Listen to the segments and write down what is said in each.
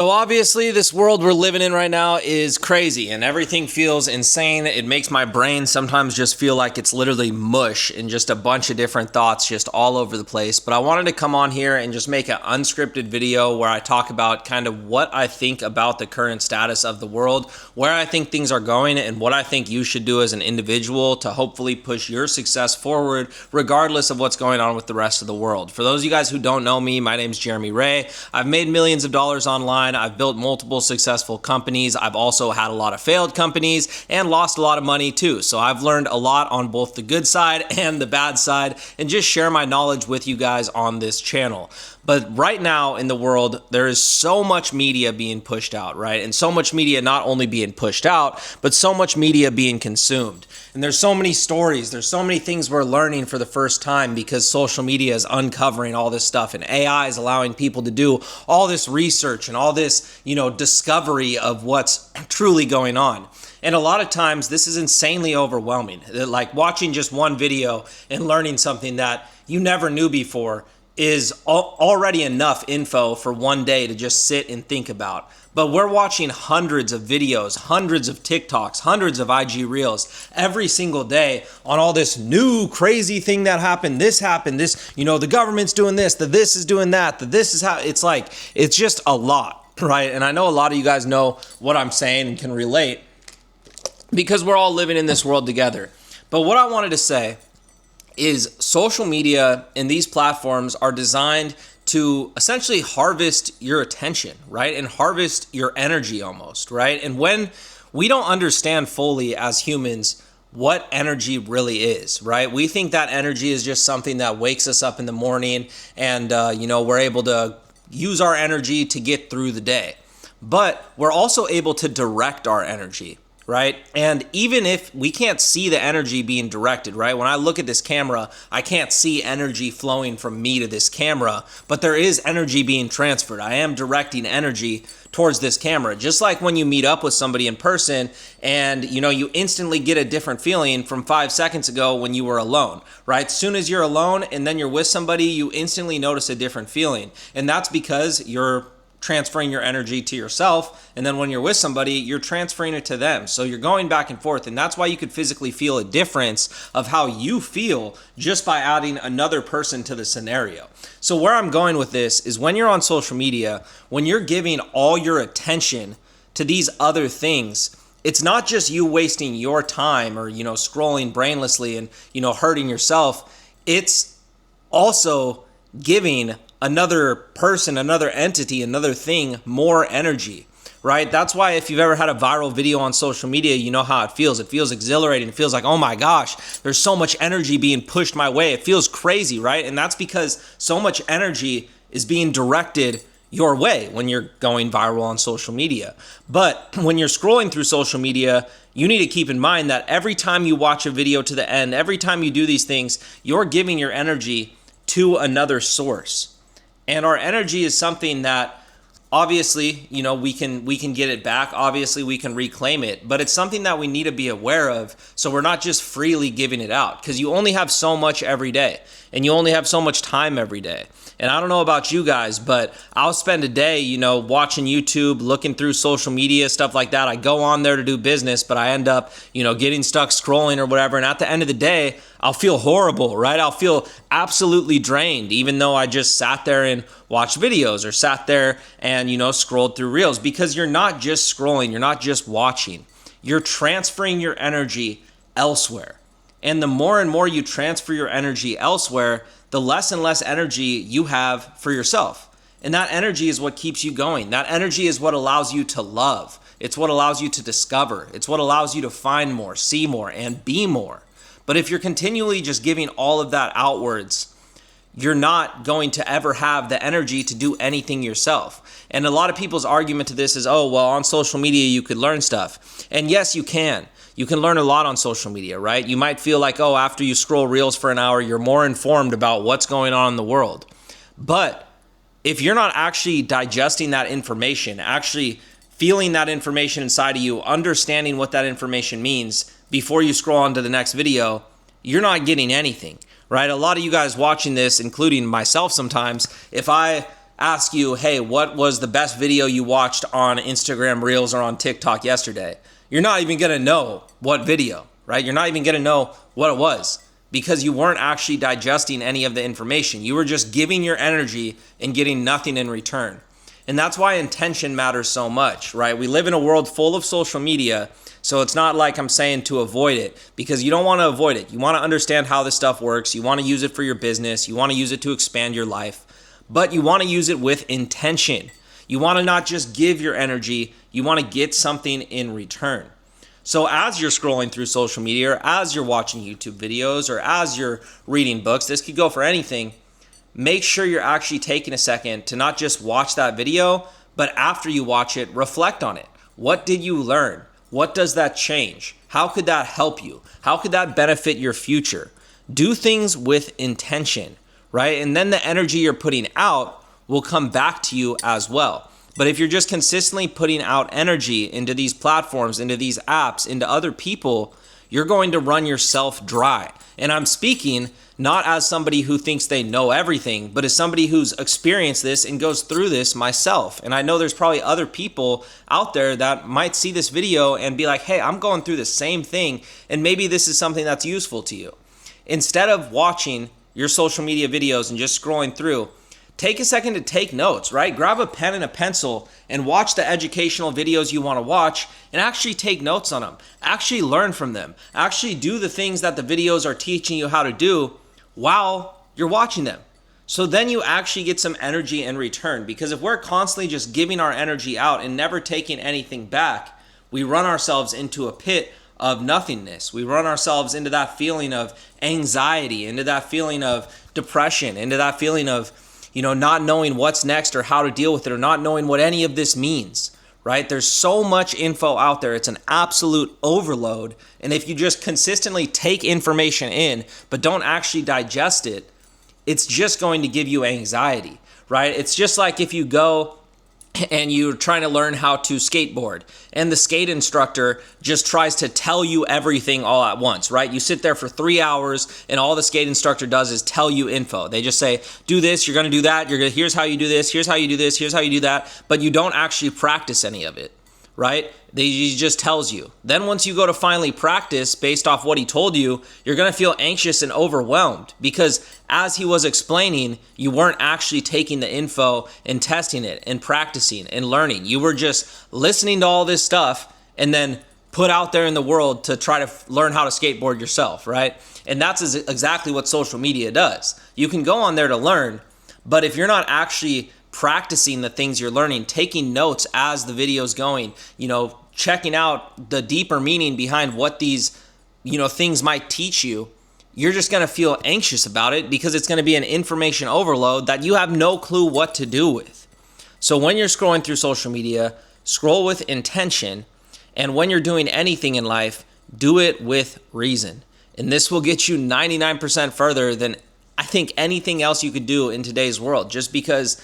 So obviously this world we're living in right now is crazy and everything feels insane. It makes my brain sometimes just feel like it's literally mush and just a bunch of different thoughts just all over the place. But I wanted to come on here and just make an unscripted video where I talk about kind of what I think about the current status of the world, where I think things are going, and what I think you should do as an individual to hopefully push your success forward regardless of what's going on with the rest of the world. For those of you guys who don't know me, my name's Jeremy Ray. I've made millions of dollars online. I've built multiple successful companies. I've also had a lot of failed companies and lost a lot of money too. So I've learned a lot on both the good side and the bad side, and just share my knowledge with you guys on this channel. But right now in the world, there is so much media being pushed out, right? And so much media not only being pushed out, but so much media being consumed. And there's so many stories, there's so many things we're learning for the first time because social media is uncovering all this stuff, and AI is allowing people to do all this research and all this, discovery of what's truly going on. And a lot of times this is insanely overwhelming. Like watching just one video and learning something that you never knew before is already enough info for one day to just sit and think about. But we're watching hundreds of videos, hundreds of TikToks, hundreds of IG Reels every single day on all this new crazy thing that happened, this, the government's doing this, the this is doing that, the this is how, it's just a lot, right? And I know a lot of you guys know what I'm saying and can relate because we're all living in this world together. But what I wanted to say is social media and these platforms are designed to essentially harvest your attention, right? And harvest your energy almost, right? And when we don't understand fully as humans what energy really is, right? We think that energy is just something that wakes us up in the morning and, we're able to use our energy to get through the day. But we're also able to direct our energy, right? And even if we can't see the energy being directed, right? When I look at this camera, I can't see energy flowing from me to this camera, but there is energy being transferred. I am directing energy towards this camera. Just like when you meet up with somebody in person and, you instantly get a different feeling from 5 seconds ago when you were alone, right? As soon as you're alone and then you're with somebody, you instantly notice a different feeling. And that's because you're transferring your energy to yourself, and then when you're with somebody, you're transferring it to them. So you're going back and forth, and that's why you could physically feel a difference of how you feel just by adding another person to the scenario. So where I'm going with this is when you're on social media, when you're giving all your attention to these other things, it's not just you wasting your time or, scrolling brainlessly and, hurting yourself. It's also giving another person, another entity, another thing more energy, right? That's why if you've ever had a viral video on social media, you know how it feels. It feels exhilarating. It feels like, oh my gosh, there's so much energy being pushed my way. It feels crazy, right? And that's because so much energy is being directed your way when you're going viral on social media. But when you're scrolling through social media, you need to keep in mind that every time you watch a video to the end, every time you do these things, you're giving your energy to another source. And our energy is something that obviously, we can get it back. Obviously, we can reclaim it, but it's something that we need to be aware of. So we're not just freely giving it out, because you only have so much every day and you only have so much time every day. And I don't know about you guys, but I'll spend a day, watching YouTube, looking through social media, stuff like that. I go on there to do business, but I end up, getting stuck scrolling or whatever. And at the end of the day, I'll feel horrible, right? I'll feel absolutely drained, even though I just sat there and watched videos or sat there and, scrolled through reels, because you're not just scrolling. You're not just watching. You're transferring your energy elsewhere. And the more and more you transfer your energy elsewhere, the less and less energy you have for yourself. And that energy is what keeps you going. That energy is what allows you to love. It's what allows you to discover. It's what allows you to find more, see more, and be more. But if you're continually just giving all of that outwards, you're not going to ever have the energy to do anything yourself. And a lot of people's argument to this is, oh, well, on social media, you could learn stuff. And yes, you can. You can learn a lot on social media, right? You might feel like, oh, after you scroll reels for an hour, you're more informed about what's going on in the world. But if you're not actually digesting that information, actually feeling that information inside of you, understanding what that information means before you scroll on to the next video, you're not getting anything, right? A lot of you guys watching this, including myself sometimes, if I ask you, hey, what was the best video you watched on Instagram Reels or on TikTok yesterday? You're not even going to know what video, right? You're not even going to know what it was because you weren't actually digesting any of the information. You were just giving your energy and getting nothing in return. And that's why intention matters so much, right? We live in a world full of social media, so it's not like I'm saying to avoid it, because you don't want to avoid it. You want to understand how this stuff works. You want to use it for your business. You want to use it to expand your life, but you want to use it with intention. You want to not just give your energy, you want to get something in return. So as you're scrolling through social media, or as you're watching YouTube videos, or as you're reading books, this could go for anything, make sure you're actually taking a second to not just watch that video, but after you watch it, reflect on it. What did you learn? What does that change? How could that help you? How could that benefit your future? Do things with intention, right? And then the energy you're putting out will come back to you as well. But if you're just consistently putting out energy into these platforms, into these apps, into other people, you're going to run yourself dry. And I'm speaking not as somebody who thinks they know everything, but as somebody who's experienced this and goes through this myself. And I know there's probably other people out there that might see this video and be like, hey, I'm going through the same thing, and maybe this is something that's useful to you. Instead of watching your social media videos and just scrolling through, take a second to take notes, right? Grab a pen and a pencil and watch the educational videos you want to watch and actually take notes on them. Actually learn from them. Actually do the things that the videos are teaching you how to do while you're watching them. So then you actually get some energy in return, because if we're constantly just giving our energy out and never taking anything back, we run ourselves into a pit of nothingness. We run ourselves into that feeling of anxiety, into that feeling of depression, into that feeling of not knowing what's next or how to deal with it, or not knowing what any of this means, right? There's so much info out there. It's an absolute overload. And if you just consistently take information in, but don't actually digest it, it's just going to give you anxiety, right? It's just like if you go and you're trying to learn how to skateboard, and the skate instructor just tries to tell you everything all at once, right? You sit there for 3 hours and all the skate instructor does is tell you info. They just say, do this, you're gonna do that, here's how you do this, here's how you do this, here's how you do that, but you don't actually practice any of it, right? He just tells you. Then once you go to finally practice based off what he told you, you're gonna feel anxious and overwhelmed, because as he was explaining, you weren't actually taking the info and testing it and practicing and learning. You were just listening to all this stuff and then put out there in the world to try to learn how to skateboard yourself, right? And that's exactly what social media does. You can go on there to learn, but if you're not actually practicing the things you're learning, taking notes as the video's going, checking out the deeper meaning behind what these, things might teach you, you're just going to feel anxious about it, because it's going to be an information overload that you have no clue what to do with. So when you're scrolling through social media, scroll with intention. And when you're doing anything in life, do it with reason. And this will get you 99% further than I think anything else you could do in today's world, just because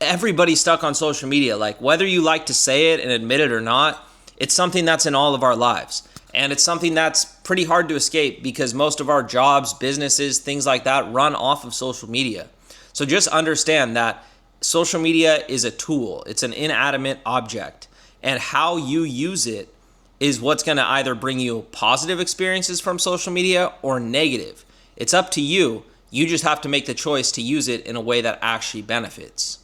everybody's stuck on social media. Like, whether you like to say it and admit it or not, it's something that's in all of our lives. And it's something that's pretty hard to escape, because most of our jobs, businesses, things like that run off of social media. So just understand that social media is a tool. It's an inanimate object. And how you use it is what's going to either bring you positive experiences from social media or negative. It's up to you. You just have to make the choice to use it in a way that actually benefits.